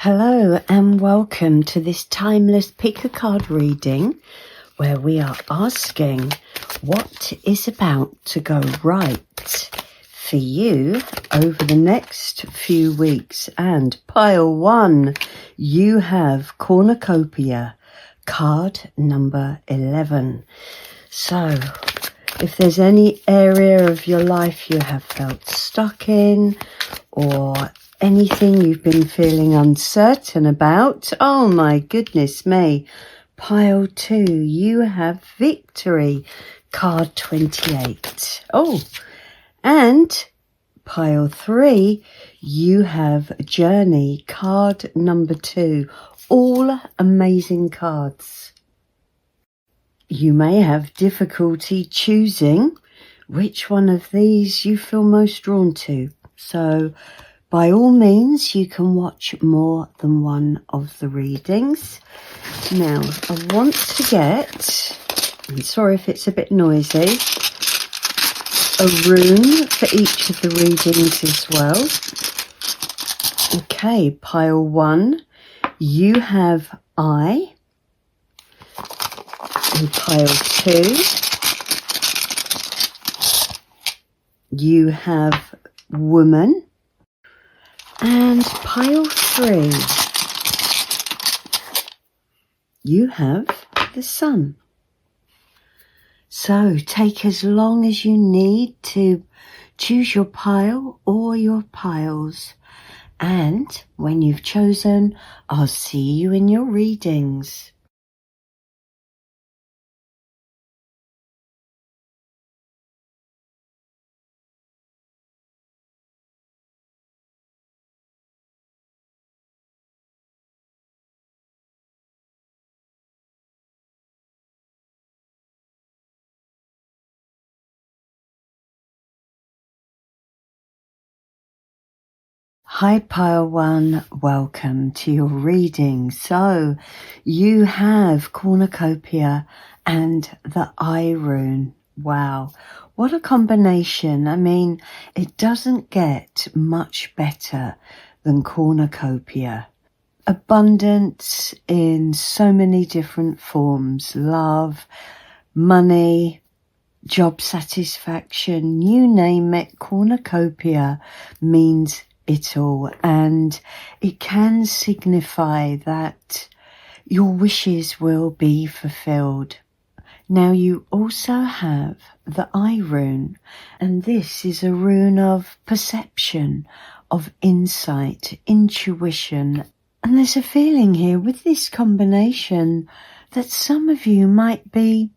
Hello and welcome to this timeless pick a card reading where we are asking what is about to go right for you over the next few weeks. And pile one, you have Cornucopia, card number 11. So if there's any area of your life you have felt stuck in, or anything you've been feeling uncertain about, oh my goodness me, pile two, you have victory, card 28. Oh, and pile three, you have journey, card number 2. All amazing cards. You may have difficulty choosing which one of these you feel most drawn to. So by all means, you can watch more than one of the readings. Now, I want to get, I'm sorry if it's a bit noisy, a rune for each of the readings as well. Okay, pile one, you have I. And pile two, you have woman. And pile three, you have the sun. So take as long as you need to choose your pile or your piles. And when you've chosen, I'll see you in your readings. Hi pile one, welcome to your reading. So you have Cornucopia and the I rune. Wow, what a combination. I mean, it doesn't get much better than Cornucopia. Abundance in so many different forms, love, money, job satisfaction, you name it, Cornucopia means it all, and it can signify that your wishes will be fulfilled. Now you also have the I rune, and this is a rune of perception, of insight, intuition, and there's a feeling here with this combination that some of you might be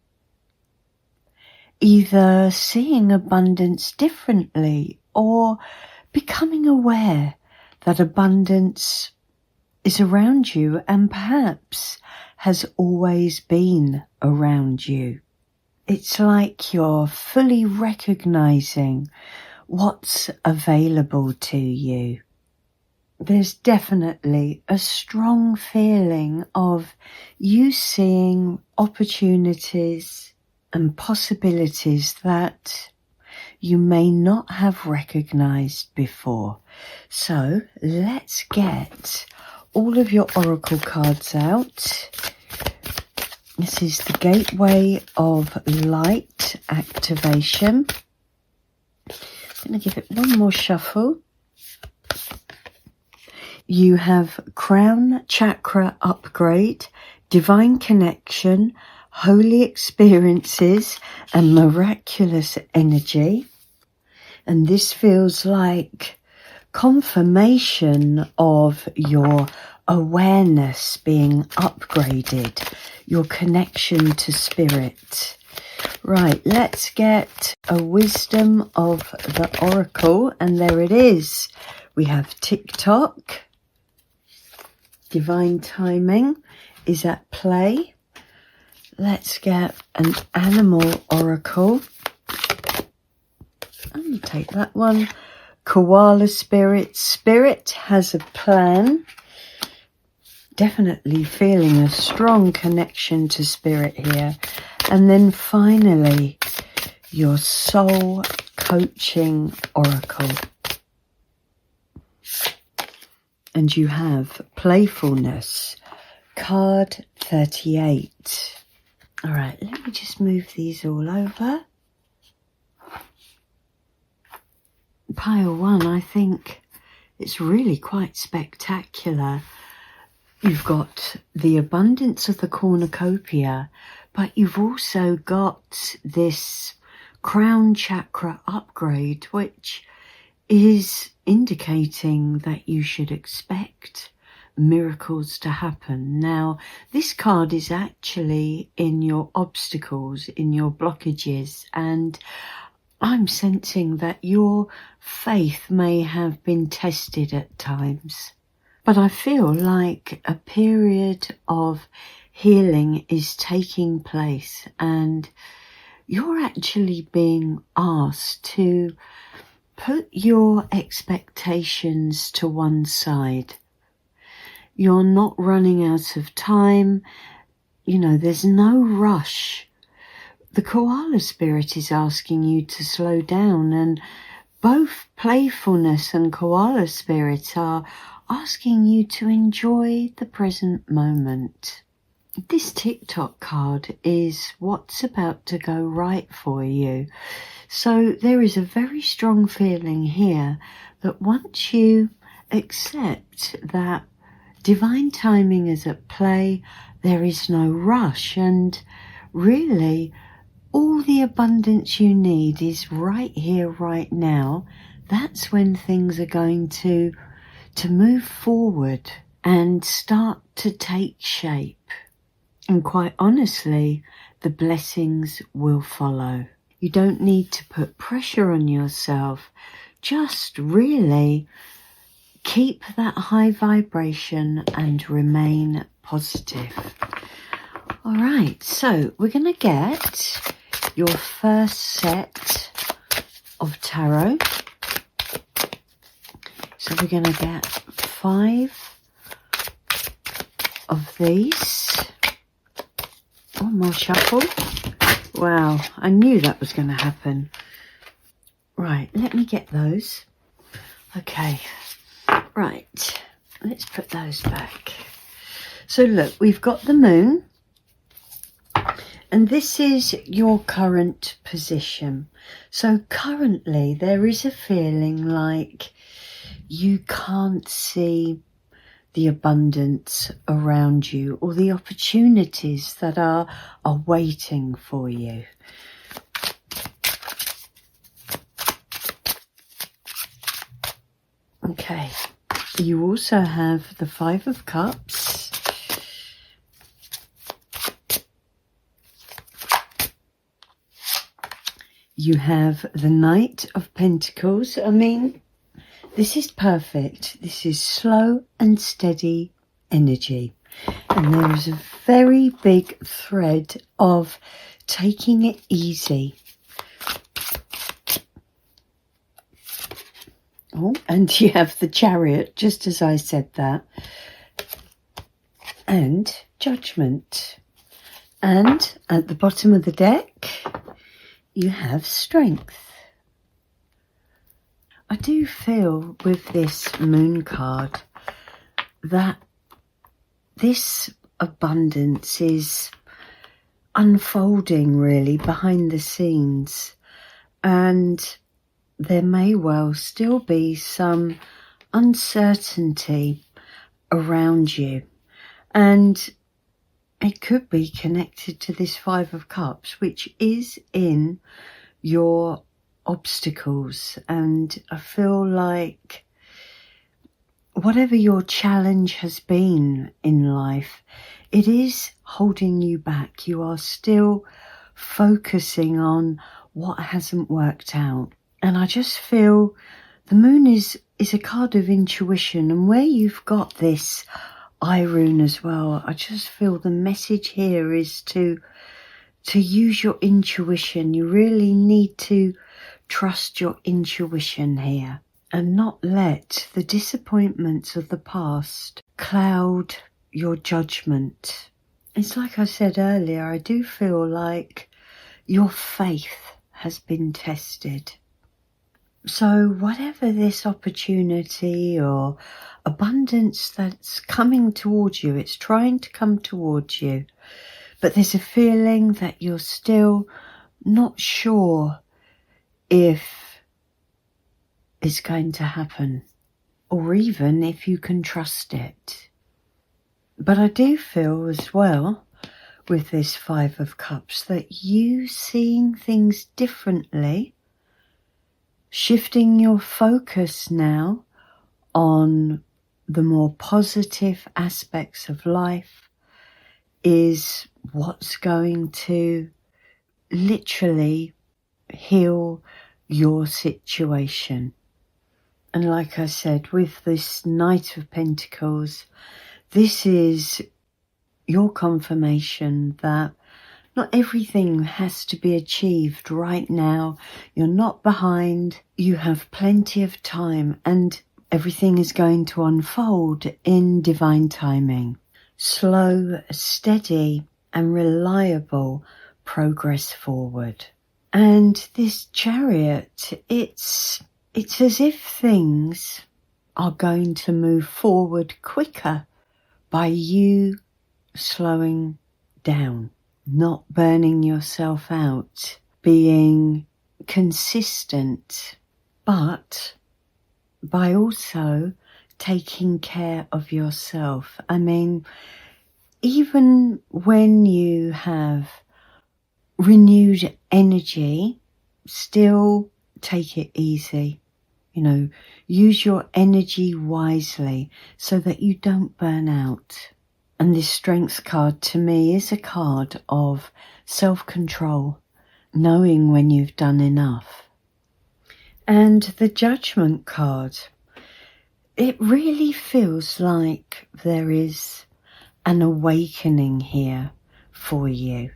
either seeing abundance differently or becoming aware that abundance is around you and perhaps has always been around you. It's like you're fully recognizing what's available to you. There's definitely a strong feeling of you seeing opportunities and possibilities that you may not have recognized before. So let's get all of your oracle cards out. This is the Gateway of Light activation. I'm going to give it one more shuffle. You have Crown Chakra Upgrade, Divine Connection, Holy Experiences and Miraculous Energy. And this feels like confirmation of your awareness being upgraded, your connection to spirit. Right, let's get a wisdom of the oracle, and there it is. We have TikTok. Divine timing is at play. Let's get an animal oracle. I'm going to take that one. Koala spirit. Spirit has a plan. Definitely feeling a strong connection to spirit here. And then finally, your soul coaching oracle. And you have playfulness, card 38. All right, let me just move these all over. Pile 1, I think it's really quite spectacular. You've got the abundance of the Cornucopia, but you've also got this crown chakra upgrade, which is indicating that you should expect miracles to happen. Now, this card is actually in your obstacles, in your blockages, and I'm sensing that your faith may have been tested at times. But I feel like a period of healing is taking place, and you're actually being asked to put your expectations to one side. You're not running out of time. You know, there's no rush. The koala spirit is asking you to slow down, and both playfulness and koala spirit are asking you to enjoy the present moment. This TikTok card is what's about to go right for you. So there is a very strong feeling here that once you accept that divine timing is at play, there is no rush, and really all the abundance you need is right here, right now. That's when things are going to move forward and start to take shape. And quite honestly, the blessings will follow. You don't need to put pressure on yourself. Just really keep that high vibration and remain positive. All right, so we're going to get your first set of tarot. So we're going to get 5 of these. One more shuffle. Wow, I knew that was going to happen. Right, let me get those. Okay, right, let's put those back. So look, we've got the moon. And this is your current position. So currently there is a feeling like you can't see the abundance around you or the opportunities that are waiting for you. Okay, you also have the 5 of Cups. You have the Knight of Pentacles. I mean, this is perfect. This is slow and steady energy. And there is a very big thread of taking it easy. Oh, and you have the Chariot, just as I said that. And Judgment. And at the bottom of the deck, you have Strength. I do feel with this moon card that this abundance is unfolding really behind the scenes, and there may well still be some uncertainty around you, and it could be connected to this 5 of Cups, which is in your obstacles. And I feel like whatever your challenge has been in life, it is holding you back. You are still focusing on what hasn't worked out. And I just feel the moon is a card of intuition, and where you've got this Rune as well, I just feel the message here is to use your intuition. You really need to trust your intuition here and not let the disappointments of the past cloud your judgment. It's like I said earlier, I do feel like your faith has been tested. So whatever this opportunity or abundance that's coming towards you, it's trying to come towards you, but there's a feeling that you're still not sure if it's going to happen or even if you can trust it. But I do feel as well with this Five of Cups that you seeing things differently, shifting your focus now on the more positive aspects of life is what's going to literally heal your situation. And like I said, with this Knight of Pentacles, this is your confirmation that not everything has to be achieved right now. You're not behind. You have plenty of time and everything is going to unfold in divine timing. Slow, steady and reliable progress forward. And this Chariot, it's as if things are going to move forward quicker by you slowing down, not burning yourself out, being consistent, but by also taking care of yourself. I mean, even when you have renewed energy, still take it easy. You know, use your energy wisely so that you don't burn out. And this Strength card to me is a card of self-control, knowing when you've done enough. And the Judgment card, it really feels like there is an awakening here for you.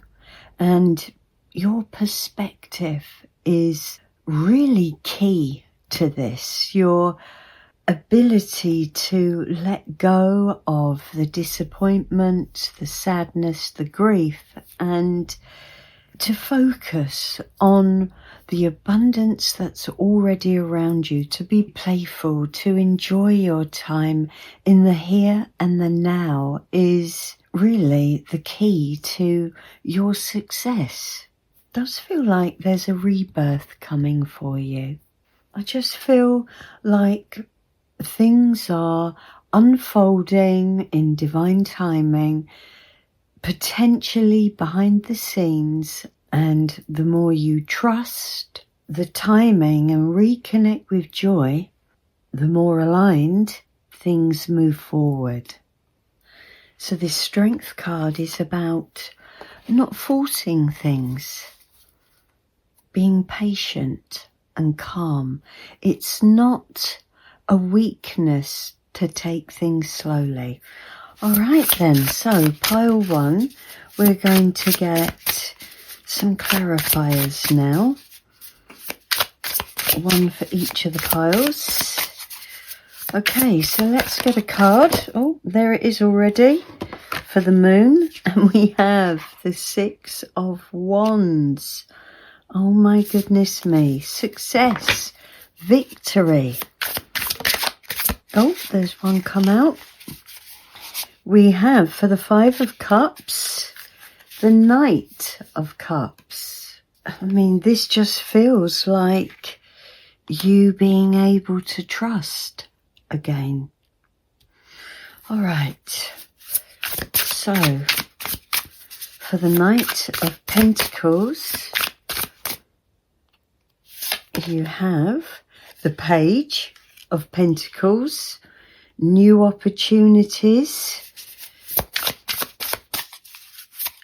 And your perspective is really key to this. Your ability to let go of the disappointment, the sadness, the grief, and to focus on the abundance that's already around you, to be playful, to enjoy your time in the here and the now is really the key to your success. It does feel like there's a rebirth coming for you. I just feel like things are unfolding in divine timing, potentially behind the scenes, and the more you trust the timing and reconnect with joy, the more aligned things move forward. So this Strength card is about not forcing things, being patient and calm. It's not a weakness to take things slowly. All right then, so pile one, we're going to get some clarifiers now. One for each of the piles. Okay, so let's get a card. Oh, there it is already for the moon. And we have the Six of Wands. Oh my goodness me. Success. Victory. Oh, there's one come out. We have for the Five of Cups, the Knight of Cups. I mean, this just feels like you being able to trust again. All right. So, for the Knight of Pentacles, you have the Page of Pentacles, new opportunities,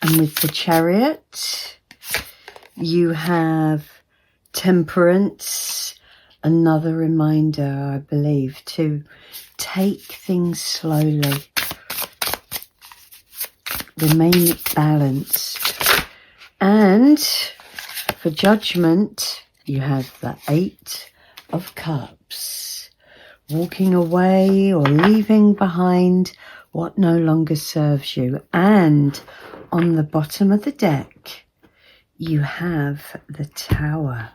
and with the Chariot, you have Temperance, another reminder, I believe, to take things slowly, remain balanced. And for Judgment, you have the Eight of Cups, walking away or leaving behind what no longer serves you. And on the bottom of the deck, you have the Tower.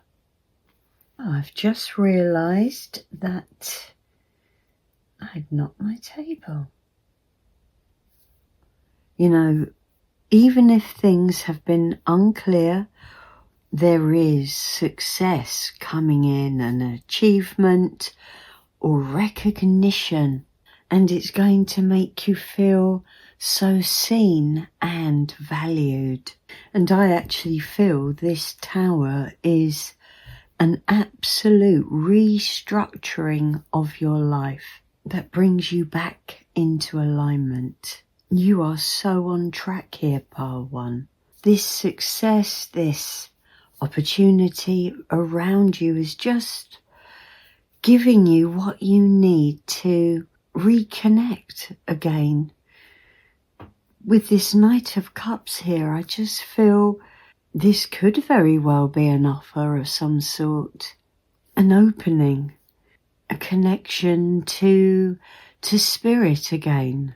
I've just realised that I'd knocked my table. You know, even if things have been unclear, there is success coming in, an achievement or recognition, and it's going to make you feel so seen and valued. And I actually feel this tower is an absolute restructuring of your life that brings you back into alignment. You are so on track here, Pile 1. This success, this opportunity around you is just giving you what you need to reconnect again. With this Knight of Cups here, I just feel this could very well be an offer of some sort, an opening, a connection to spirit again.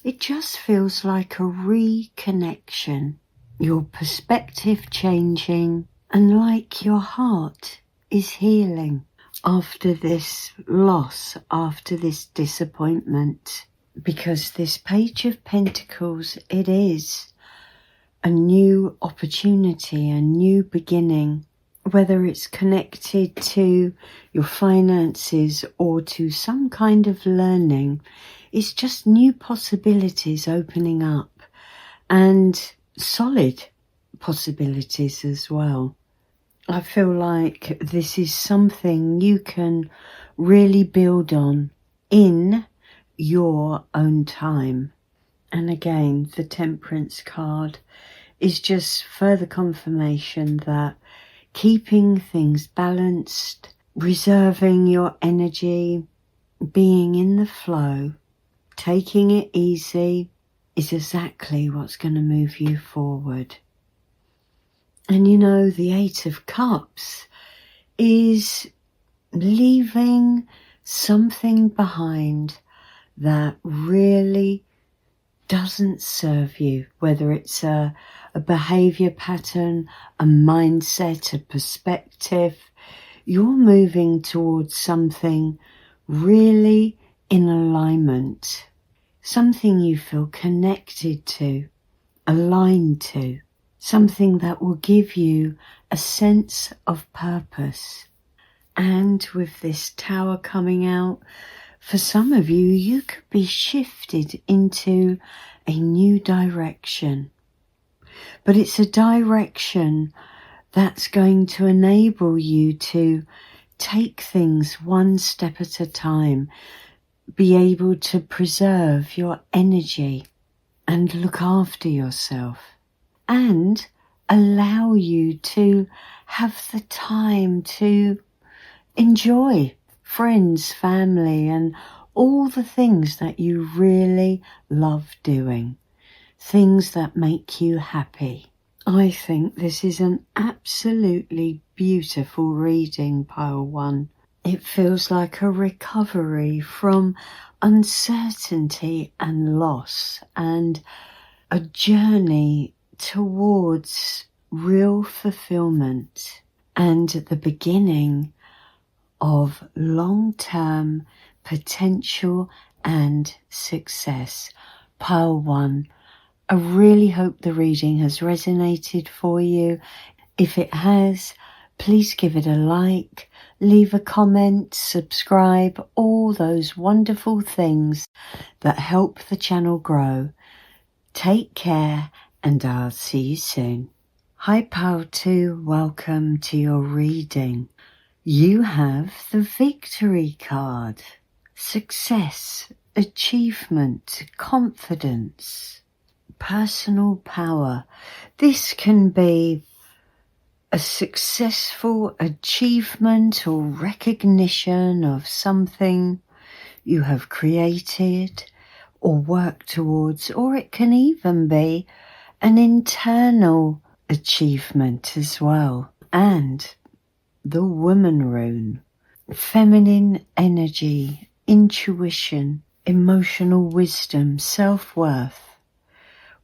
It just feels like a reconnection, your perspective changing, and like your heart is healing after this loss, after this disappointment. Because this Page of Pentacles, it is a new opportunity, a new beginning, whether it's connected to your finances or to some kind of learning. It's just new possibilities opening up, and solid possibilities as well. I feel like this is something you can really build on in your own time. And again, the Temperance card is just further confirmation that keeping things balanced, reserving your energy, being in the flow, taking it easy is exactly what's going to move you forward. And you know, the Eight of Cups is leaving something behind that really doesn't serve you, whether it's a behavior pattern, a mindset, a perspective. You're moving towards something really in alignment, something you feel connected to, aligned to, something that will give you a sense of purpose. And with this Tower coming out, for some of you, you could be shifted into a new direction. But it's a direction that's going to enable you to take things one step at a time, be able to preserve your energy and look after yourself, and allow you to have the time to enjoy friends, family, and all the things that you really love doing, things that make you happy. I think this is an absolutely beautiful reading, Pile 1. It feels like a recovery from uncertainty and loss, and a journey towards real fulfillment, and the beginning of long-term potential and success. Pile 1, I really hope the reading has resonated for you. If it has, please give it a like, leave a comment, subscribe, all those wonderful things that help the channel grow. Take care, and I'll see you soon. Hi Pile 2, welcome to your reading. You have the Victory card. Success, achievement, confidence, personal power. This can be a successful achievement or recognition of something you have created or worked towards, or it can even be an internal achievement as well. And the Woman rune, feminine energy, intuition, emotional wisdom, self-worth.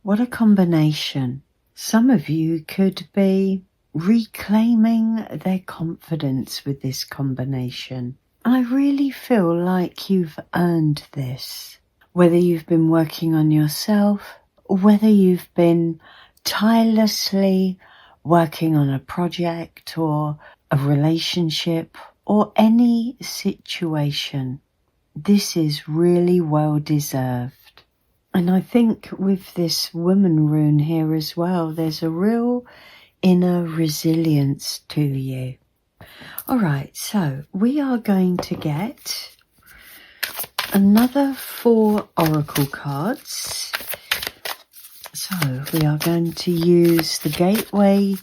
What a combination. Some of you could be reclaiming their confidence with this combination. I really feel like you've earned this. Whether you've been working on yourself, or whether you've been tirelessly working on a project or a relationship or any situation, this is really well deserved. And I think with this woman rune here as well, there's a real inner resilience to you. All right, so we are going to get another 4 oracle cards. So we are going to use the Gateway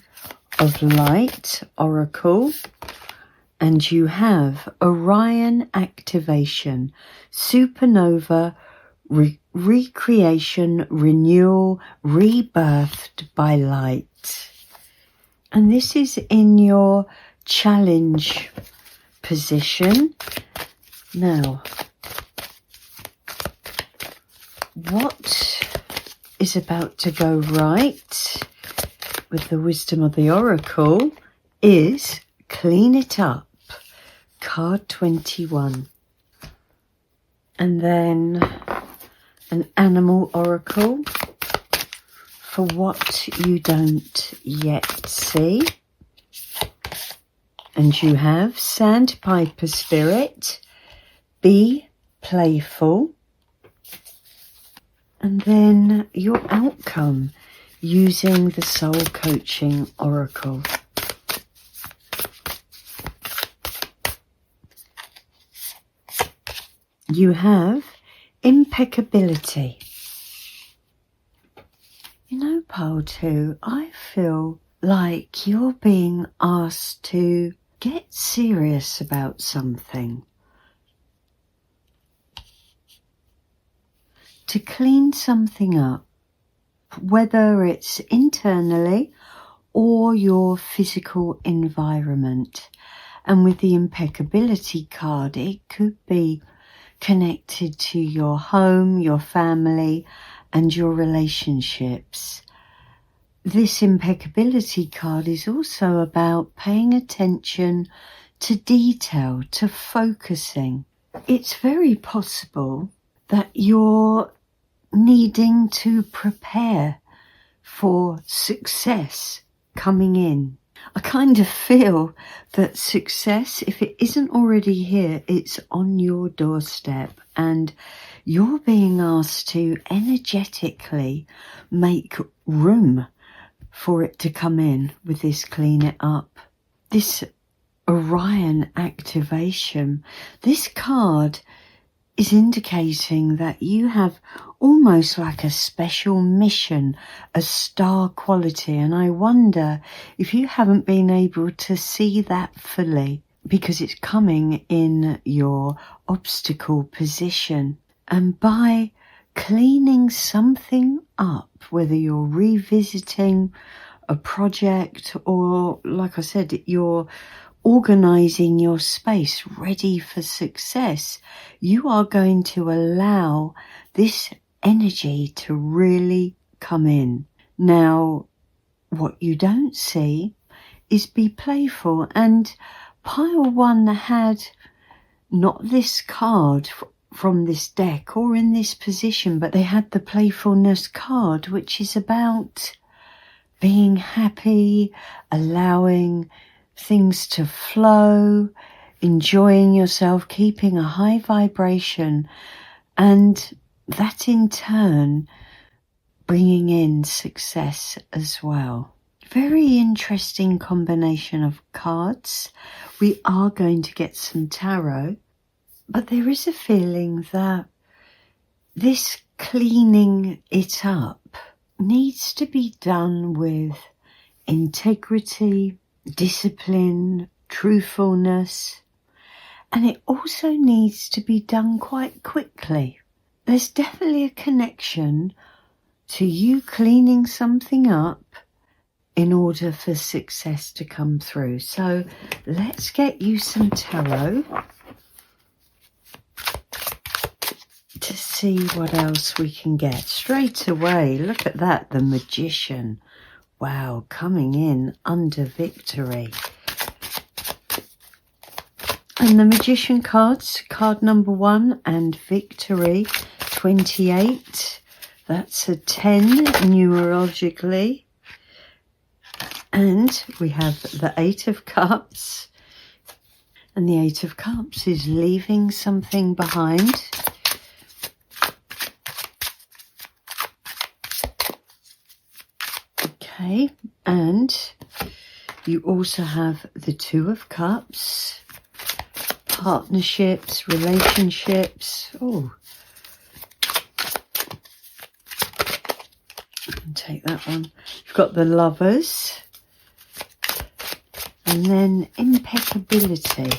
of Light oracle, and you have Orion activation, supernova, recreation, renewal, rebirthed by light. And this is in your challenge position. Now, what is about to go right with the wisdom of the oracle is clean it up. Card 21. And then an animal oracle for what you don't yet see. And you have Sandpiper Spirit, be playful. And then your outcome using the Soul Coaching Oracle. You have impeccability. You know, pile 2, I feel like you're being asked to get serious about something. To clean something up, whether it's internally or your physical environment. And with the impeccability card, it could be connected to your home, your family, and your relationships. This impeccability card is also about paying attention to detail, to focusing. It's very possible that you're needing to prepare for success coming in. I kind of feel that success, if it isn't already here, it's on your doorstep, and you're being asked to energetically make room for it to come in with this clean it up. This Orion activation, this card is indicating that you have almost like a special mission, a star quality. And I wonder if you haven't been able to see that fully because it's coming in your obstacle position. And by cleaning something up, whether you're revisiting a project or, like I said, you're organizing your space ready for success, you are going to allow this energy to really come in. Now, what you don't see is be playful. And pile 1 had not this card from this deck or in this position, but they had the playfulness card, which is about being happy, allowing things to flow, enjoying yourself, keeping a high vibration, and that in turn bringing in success as well. Very interesting combination of cards. We are going to get some tarot, but there is a feeling that this cleaning it up needs to be done with integrity, discipline, truthfulness, and it also needs to be done quite quickly. There's definitely a connection to you cleaning something up in order for success to come through. So let's get you some tarot to see what else we can get straight away. Look at that, the Magician. Wow, coming in under victory. And the Magician cards, card number 1 and victory, 28. That's a 10 numerologically. And we have the 8 of Cups. And the 8 of Cups is leaving something behind. Okay, and you also have the 2 of Cups. Partnerships, relationships. Oh, take that one. You've got the Lovers. And then impeccability.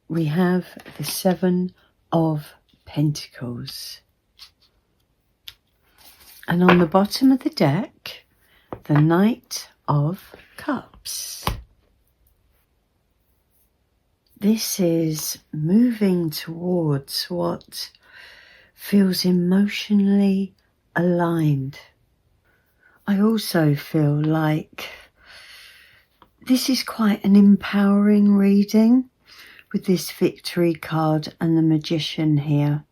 We have the 7 of Pentacles. And on the bottom of the deck, the Knight of Cups. This is moving towards what feels emotionally aligned. I also feel like this is quite an empowering reading with this victory card and the Magician here.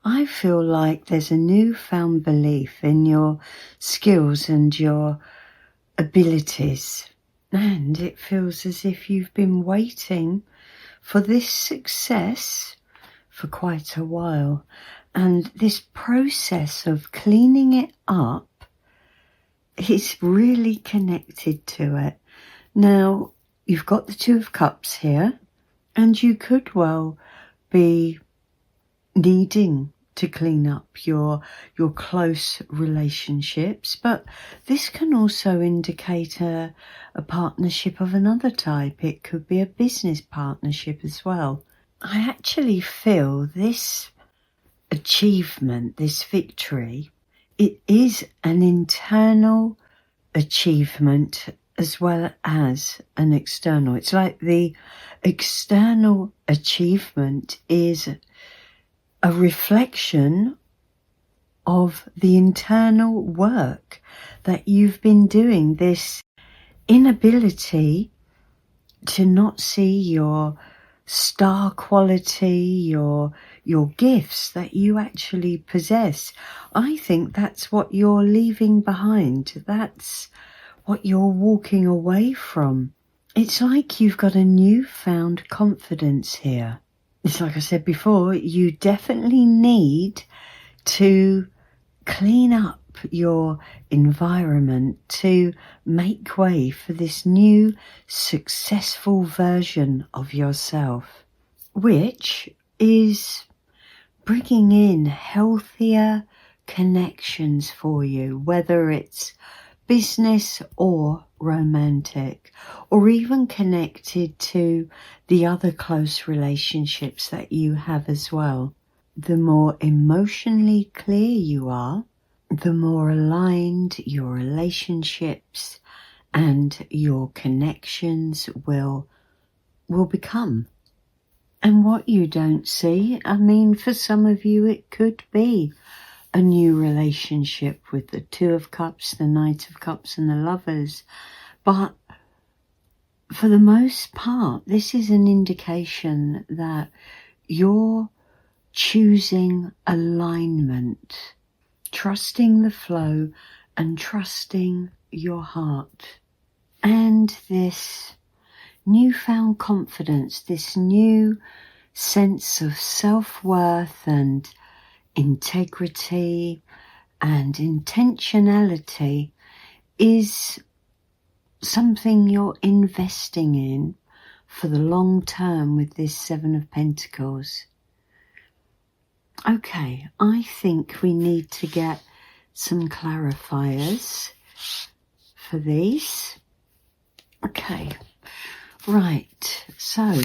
I feel like there's a newfound belief in your skills and your abilities. And it feels as if you've been waiting for this success for quite a while. And this process of cleaning it up is really connected to it. Now, you've got the 2 of Cups here, and you could well be needing to clean up your close relationships, but this can also indicate a partnership of another type. It could be a business partnership as well. I actually feel this achievement, this victory, it is an internal achievement as well as an external. It's like the external achievement is a reflection of the internal work that you've been doing. This inability to not see your star quality, your gifts that you actually possess. I think that's what you're leaving behind. That's what you're walking away from. It's like you've got a newfound confidence here. It's like I said before, you definitely need to clean up your environment to make way for this new successful version of yourself, which is bringing in healthier connections for you, whether it's business or romantic, or even connected to the other close relationships that you have as well. The more emotionally clear you are, the more aligned your relationships and your connections will become. And what you don't see, I mean, for some of you it could be a new relationship with the 2 of Cups, the Knight of Cups and the Lovers. But for the most part, this is an indication that you're choosing alignment, trusting the flow and trusting your heart. And this newfound confidence, this new sense of self-worth and integrity and intentionality is something you're investing in for the long term with this 7 of Pentacles. Okay, I think we need to get some clarifiers for these. Okay, right, so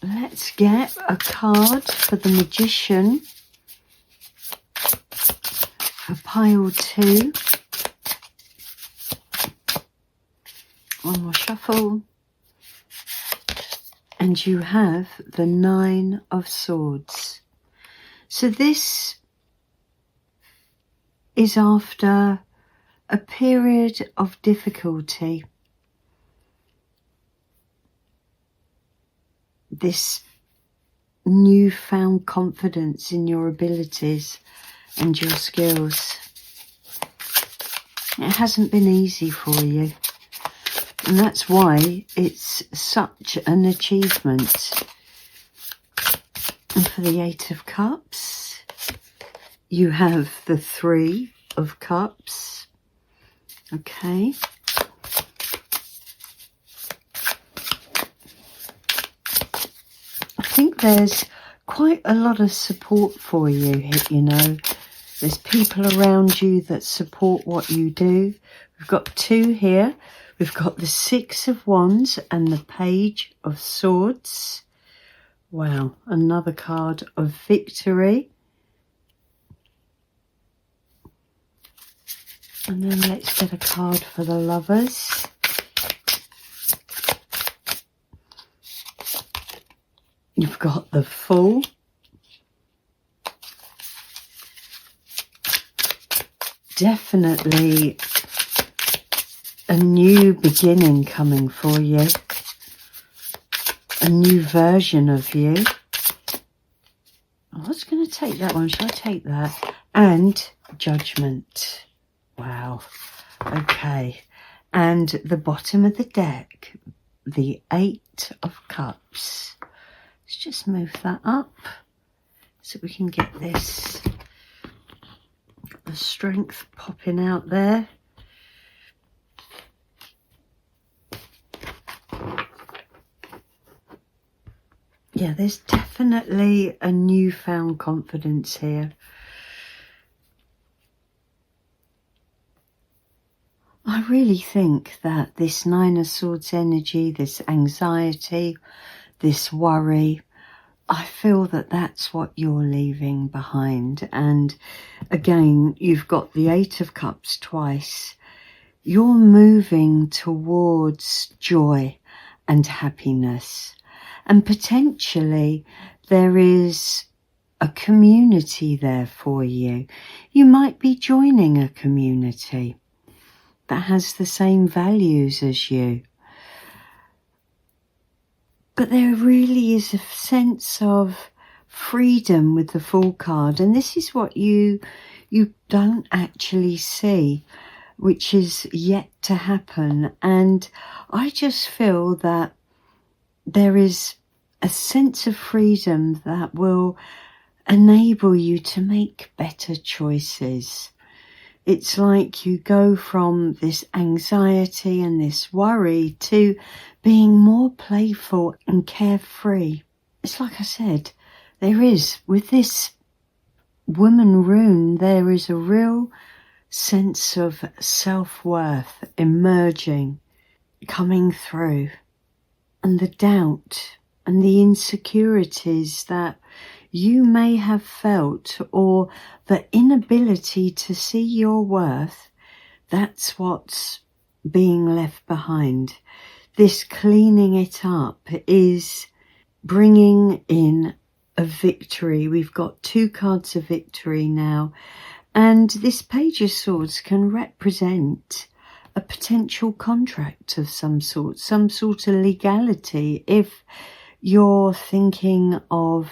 let's get a card for the Magician for pile 2. One more shuffle. And you have the 9 of Swords. So this is after a period of difficulty. This newfound confidence in your abilities and your skills. It hasn't been easy for you, and that's why it's such an achievement. And for the 8 of Cups, you have the 3 of Cups. Okay. I think there's quite a lot of support for you, you know. There's people around you that support what you do. We've got 2 here. We've got the 6 of Wands and the Page of Swords. Wow, another card of victory. And then let's get a card for the Lovers. You've got the Fool. Definitely a new beginning coming for you. A new version of you. I was going to take that one. Shall I take that? And Judgment. Wow. Okay. And the bottom of the deck, the 8 of Cups. Let's just move that up so we can get this. The strength popping out there. Yeah, there's definitely a newfound confidence here. I really think that this 9 of Swords energy, this anxiety, this worry, I feel that that's what you're leaving behind. And again, you've got the 8 of Cups twice. You're moving towards joy and happiness. And potentially there is a community there for you. You might be joining a community that has the same values as you. But there really is a sense of freedom with the Fool card. And this is what you don't actually see, which is yet to happen. And I just feel that there is a sense of freedom that will enable you to make better choices. It's like you go from this anxiety and this worry to being more playful and carefree. It's like I said, there is, with this woman rune, there is a real sense of self-worth emerging, coming through. And the doubt and the insecurities that you may have felt, or the inability to see your worth, that's what's being left behind. This cleaning it up is bringing in a victory. We've got 2 cards of victory now. And this Page of Swords can represent a potential contract of some sort of legality. If you're thinking of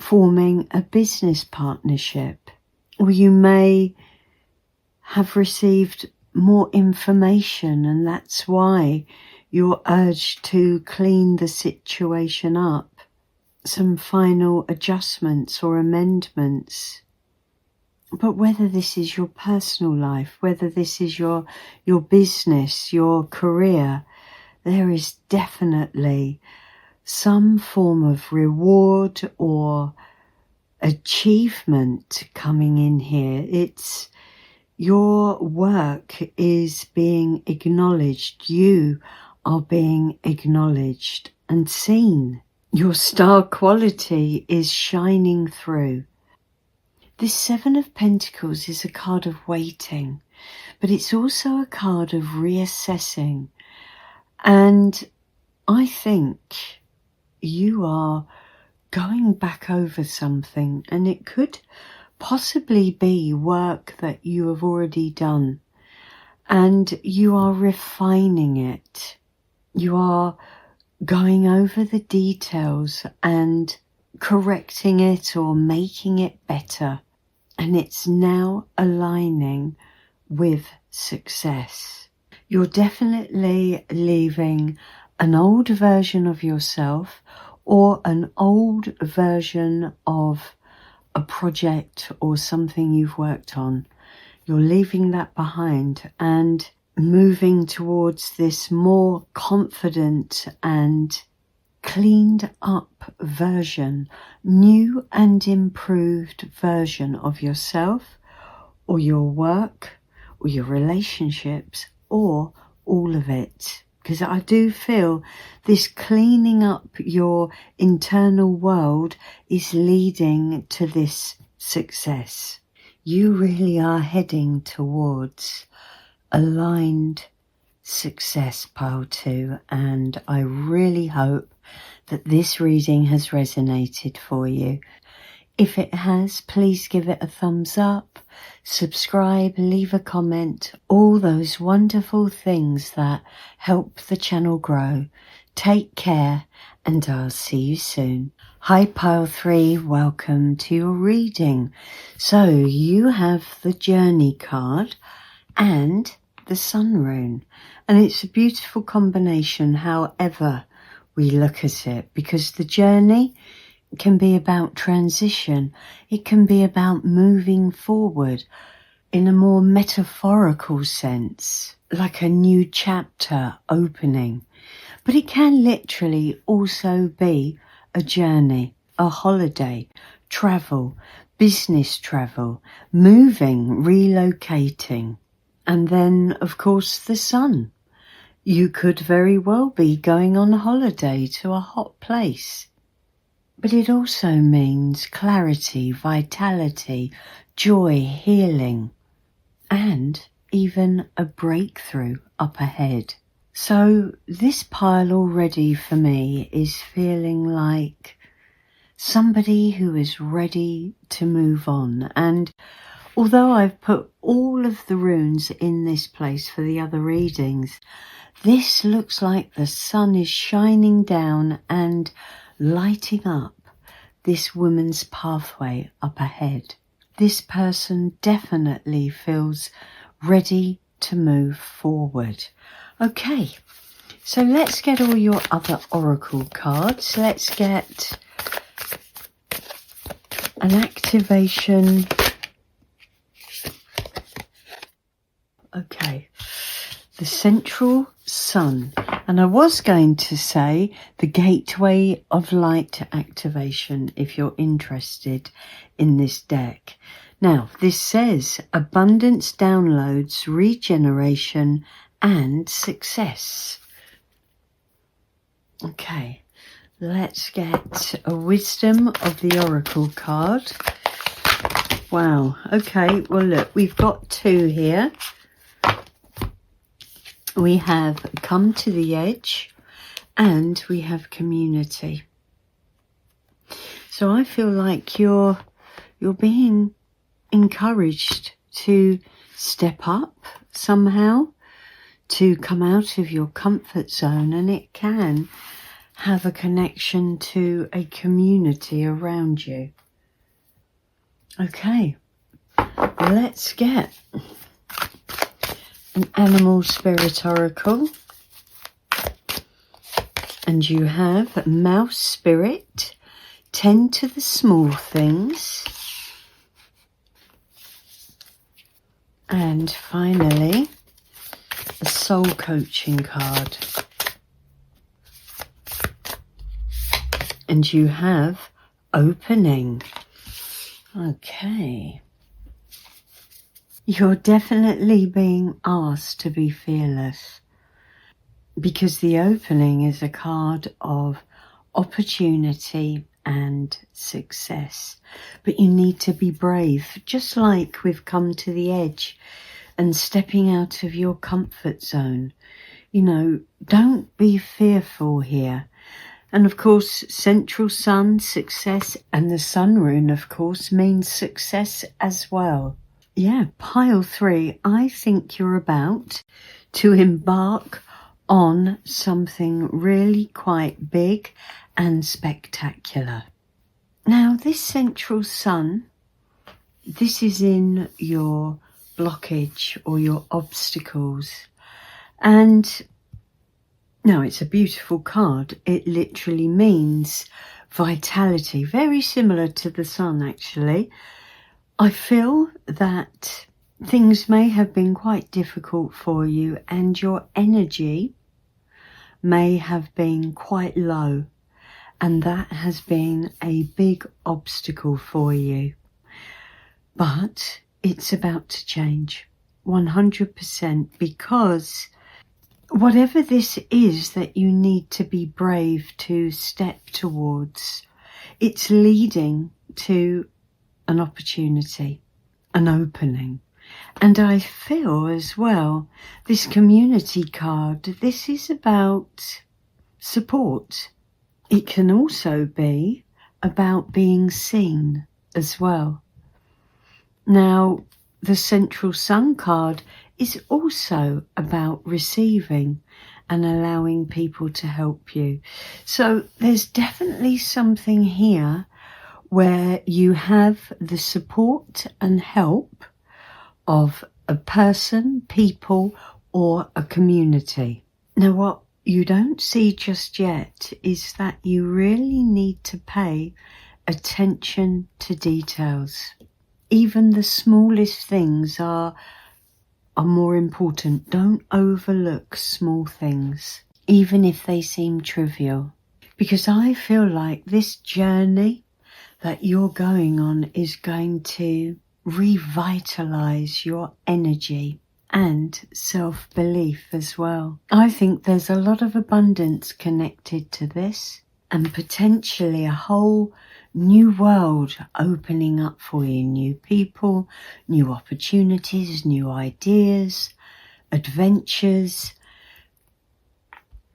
forming a business partnership, or you may have received more information and that's why you're urged to clean the situation up, some final adjustments or amendments. But whether this is your personal life, whether this is your business, your career, there is definitely some form of reward or achievement coming in here. It's your work is being acknowledged. You are being acknowledged and seen. Your star quality is shining through. This 7 of Pentacles is a card of waiting, but it's also a card of reassessing. And I think you are going back over something, and it could possibly be work that you have already done, and you are refining it. You are going over the details and correcting it or making it better, and it's now aligning with success. You're definitely leaving an old version of yourself or an old version of a project or something you've worked on. You're leaving that behind and moving towards this more confident and cleaned up version, new and improved version of yourself or your work or your relationships or all of it. Because I do feel this cleaning up your internal world is leading to this success. You really are heading towards aligned success, pile 2, and I really hope that this reading has resonated for you. If it has, please give it a thumbs up, subscribe, leave a comment, all those wonderful things that help the channel grow. Take care, and I'll see you soon. Hi Pile 3, welcome to your reading. So you have the Journey card and the Sun Rune, and it's a beautiful combination however we look at it, because the journey can be about transition. It can be about moving forward in a more metaphorical sense, like a new chapter opening. But it can literally also be a journey, a holiday, travel, business travel, moving, relocating. And then, of course, the sun. You could very well be going on holiday to a hot place. But it also means clarity, vitality, joy, healing, and even a breakthrough up ahead. So this pile already for me is feeling like somebody who is ready to move on. And although I've put all of the runes in this place for the other readings, this looks like the sun is shining down and lighting up this woman's pathway up ahead. This person definitely feels ready to move forward. Okay, so let's get all your other oracle cards. Let's get an activation. Okay, the central sun. And I was going to say the gateway of light activation if you're interested in this deck. Now, this says abundance, downloads, regeneration, and success. Okay, let's get a wisdom of the oracle card. Wow, okay, well look, we've got 2 here. We have come to the edge and we have community. So I feel like you're being encouraged to step up somehow, to come out of your comfort zone, and it can have a connection to a community around you. Okay, let's get an animal spirit oracle, and you have mouse spirit, tend to the small things, and finally a soul coaching card, and you have opening. Okay. You're definitely being asked to be fearless, because the opening is a card of opportunity and success. But you need to be brave, just like we've come to the edge and stepping out of your comfort zone. You know, don't be fearful here. And of course, central sun, success, and the sun rune, of course, means success as well. Yeah, pile 3, I think you're about to embark on something really quite big and spectacular. Now, this central sun, this is in your blockage or your obstacles. And now, it's a beautiful card. It literally means vitality, very similar to the sun, actually. I feel that things may have been quite difficult for you and your energy may have been quite low, and that has been a big obstacle for you. But it's about to change 100%, because whatever this is that you need to be brave to step towards, it's leading to an opportunity, an opening. And I feel as well, this community card, this is about support. It can also be about being seen as well. Now, the central sun card is also about receiving and allowing people to help you. So there's definitely something here where you have the support and help of a person, people, or a community. Now, what you don't see just yet is that you really need to pay attention to details. Even the smallest things are more important. Don't overlook small things, even if they seem trivial. Because I feel like this journey that you're going on is going to revitalize your energy and self-belief as well. I think there's a lot of abundance connected to this, and potentially a whole new world opening up for you. New people, new opportunities, new ideas, adventures.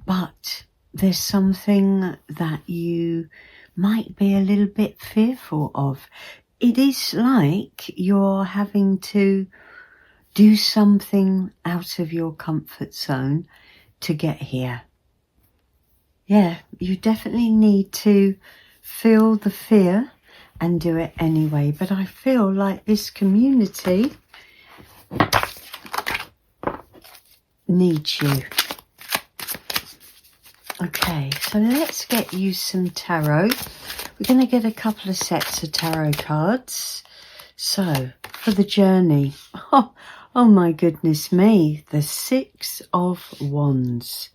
But there's something that you might be a little bit fearful of. It is like you're having to do something out of your comfort zone to get here. Yeah, you definitely need to feel the fear and do it anyway. But I feel like this community needs you. Okay, so let's get you some tarot. We're going to get a couple of sets of tarot cards. So, for the journey, oh my goodness me, the 6 of Wands.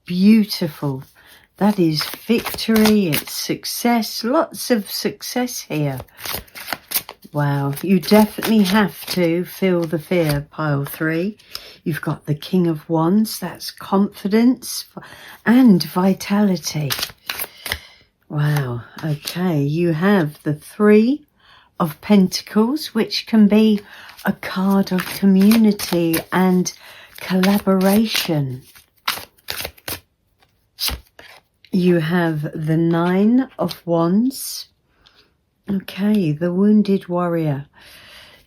Beautiful. That is victory, it's success, lots of success here. Wow, you definitely have to feel the fear, pile 3. You've got the King of Wands, that's confidence and vitality. Wow, okay, you have the 3 of Pentacles, which can be a card of community and collaboration. You have the 9 of Wands. Okay, the Wounded Warrior.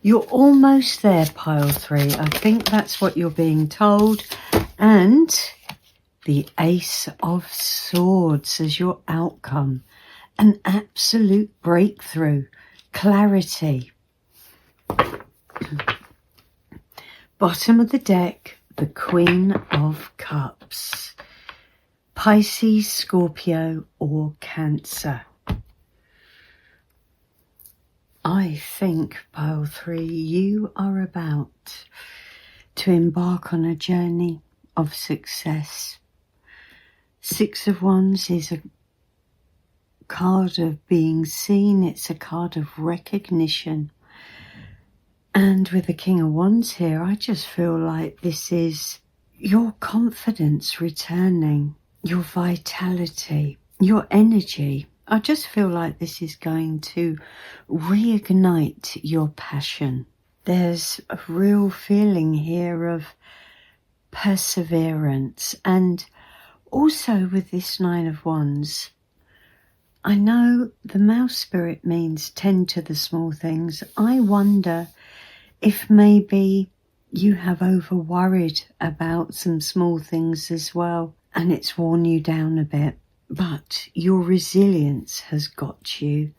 You're almost there, pile 3. I think that's what you're being told. And the Ace of Swords as your outcome. An absolute breakthrough. Clarity. Bottom of the deck, the Queen of Cups. Pisces, Scorpio, or Cancer. I think, pile 3, you are about to embark on a journey of success. 6 of Wands is a card of being seen. It's a card of recognition. And with the King of Wands here, I just feel like this is your confidence returning, your vitality, your energy. I just feel like this is going to reignite your passion. There's a real feeling here of perseverance, and Also with this Nine of Wands, I know the mouse spirit means tend to the small things. I wonder if maybe you have over worried about some small things as well, and it's worn you down a bit. But your resilience has got you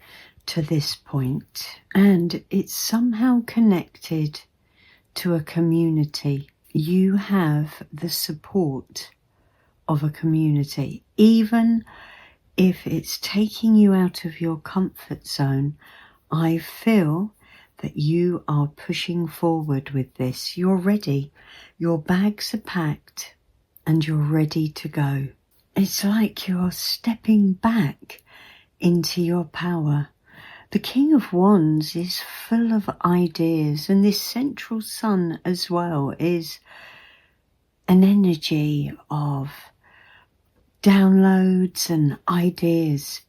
to this point, and it's somehow connected to a community. You have the support of a community, even if it's taking you out of your comfort zone. I feel that you are pushing forward with this. You're ready. Your bags are packed and you're ready to go. It's like you're stepping back into your power. The King of Wands is full of ideas, and this central sun as well is an energy of downloads and ideas,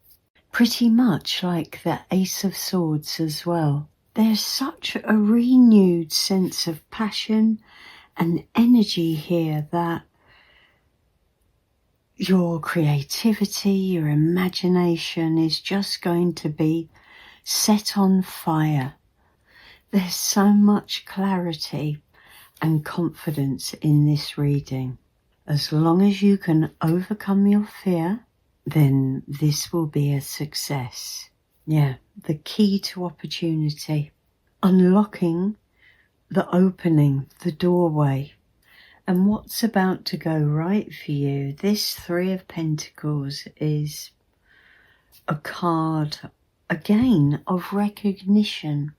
pretty much like the Ace of Swords as well. There's such a renewed sense of passion and energy here that your creativity, your imagination is just going to be set on fire. There's so much clarity and confidence in this reading. As long as you can overcome your fear, then this will be a success. Yeah, the key to opportunity. Unlocking the opening, the doorway. And what's about to go right for you? This Three of Pentacles is a card, again, of recognition.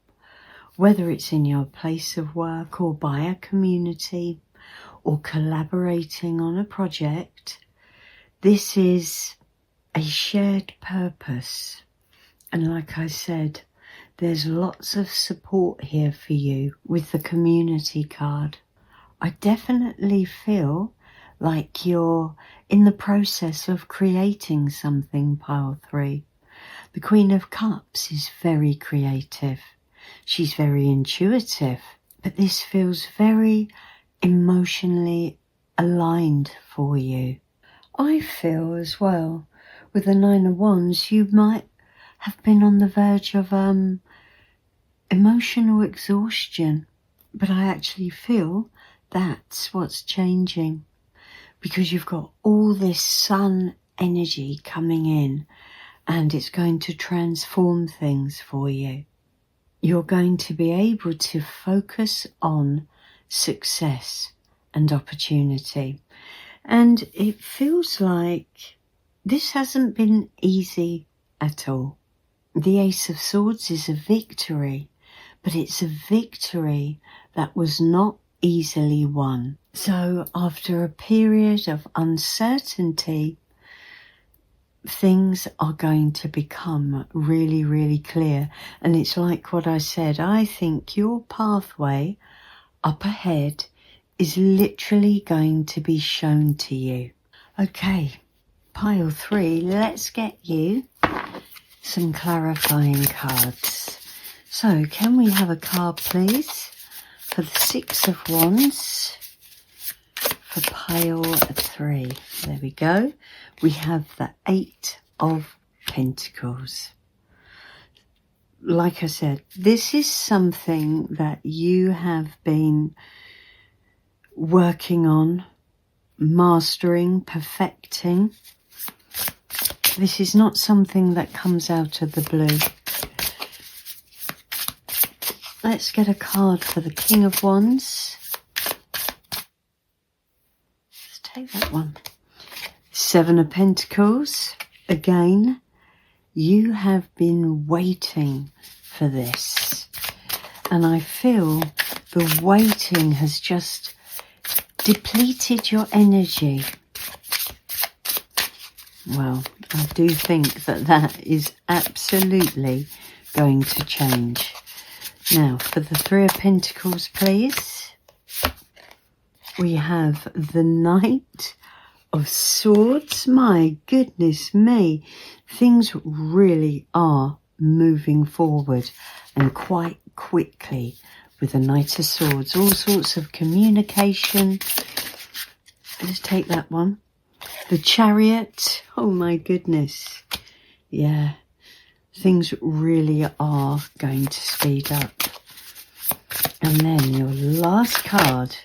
Whether it's in your place of work or by a community or collaborating on a project, this is a shared purpose. And like I said, there's lots of support here for you with the community card. I definitely feel like you're in the process of creating something, pile 3. The Queen of Cups is very creative. She's very intuitive, but this feels very emotionally aligned for you. I feel as well, with the Nine of Wands, you might have been on the verge of emotional exhaustion, but I actually feel that's what's changing, because you've got all this sun energy coming in and it's going to transform things for you. You're going to be able to focus on success and opportunity. And it feels like this hasn't been easy at all. The Ace of Swords is a victory, but it's a victory that was not easily won. So after a period of uncertainty, things are going to become really, really clear. And it's like what I said, I think your pathway up ahead is literally going to be shown to you. Okay, pile 3, let's get you some clarifying cards. So can we have a card, please, for the Six of Wands for pile 3? There we go. We have the Eight of Pentacles. Like I said, this is something that you have been working on, mastering, perfecting. This is not something that comes out of the blue. Let's get a card for the King of Wands. Let's take that one. Seven of Pentacles. Again, you have been waiting for this. And I feel the waiting has just depleted your energy. Well, I do think that that is absolutely going to change. Now, for the Three of Pentacles, please, we have the Knight of Swords. My goodness me, things really are moving forward and quite quickly with the Knight of Swords. All sorts of communication. Let's take that one. The Chariot. Oh my goodness. Yeah, things really are going to speed up. And then your last card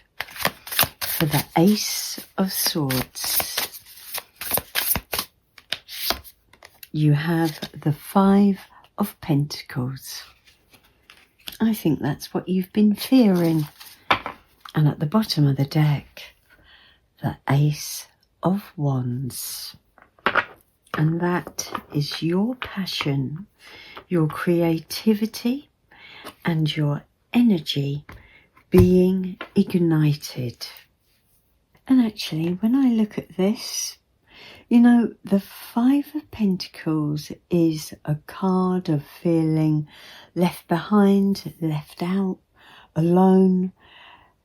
for the Ace of Swords. You have the Five of Pentacles. I think that's what you've been fearing. And at the bottom of the deck, the Ace of Wands. And that is your passion, your creativity, and your energy being ignited. And actually, when I look at this, you know, the Five of Pentacles is a card of feeling left behind, left out, alone.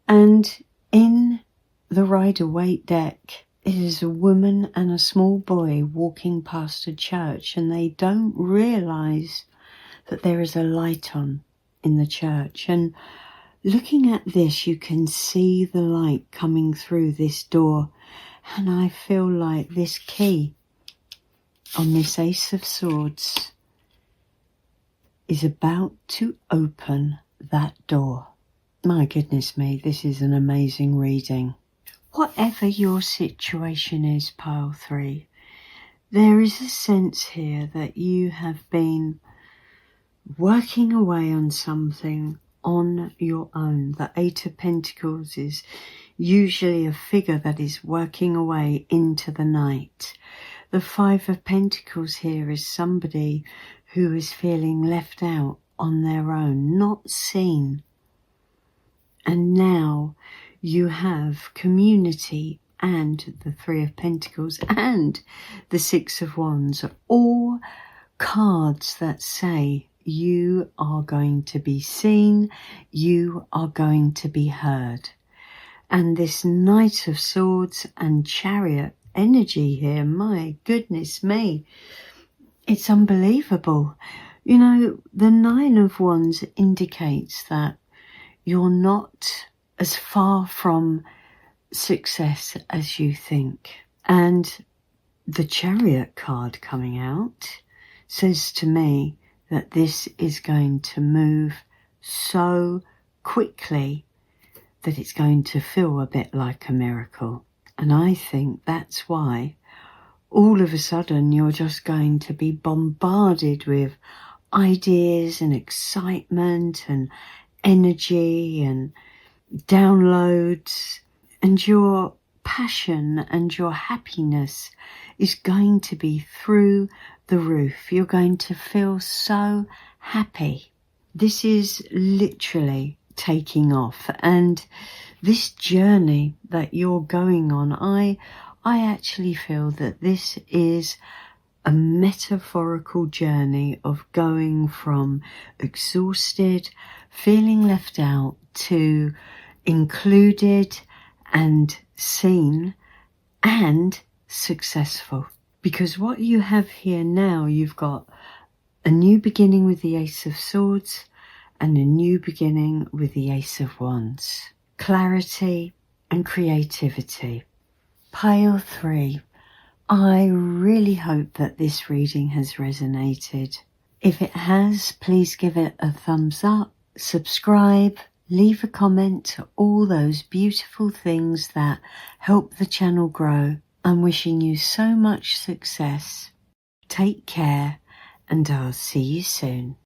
And in the Rider-Waite deck, it is a woman and a small boy walking past a church, and they don't realise that there is a light on in the church. And looking at this, you can see the light coming through this door. And I feel like this key on this Ace of Swords is about to open that door. My goodness me, this is an amazing reading. Whatever your situation is, Pile 3, there is a sense here that you have been working away on something on your own. The Eight of Pentacles is usually a figure that is working away into the night. The Five of Pentacles here is somebody who is feeling left out on their own, not seen. And now you have community and the Three of Pentacles and the Six of Wands, all cards that say you are going to be seen, you are going to be heard. And this Knight of Swords and Chariot energy here, my goodness me, it's unbelievable. You know, the Nine of Wands indicates that you're not as far from success as you think. And the Chariot card coming out says to me that this is going to move so quickly that it's going to feel a bit like a miracle. And I think that's why all of a sudden you're just going to be bombarded with ideas and excitement and energy and downloads, and your passion and your happiness is going to be through the roof. You're going to feel so happy. This is literally taking off, and this journey that you're going on, I actually feel that this is a metaphorical journey of going from exhausted, feeling left out, to included and seen and successful. Because what you have here now, you've got a new beginning with the Ace of Swords and a new beginning with the Ace of Wands. Clarity and creativity. Pile 3. I really hope that this reading has resonated. If it has, please give it a thumbs up, subscribe, leave a comment, all those beautiful things that help the channel grow. I'm wishing you so much success. Take care, and I'll see you soon.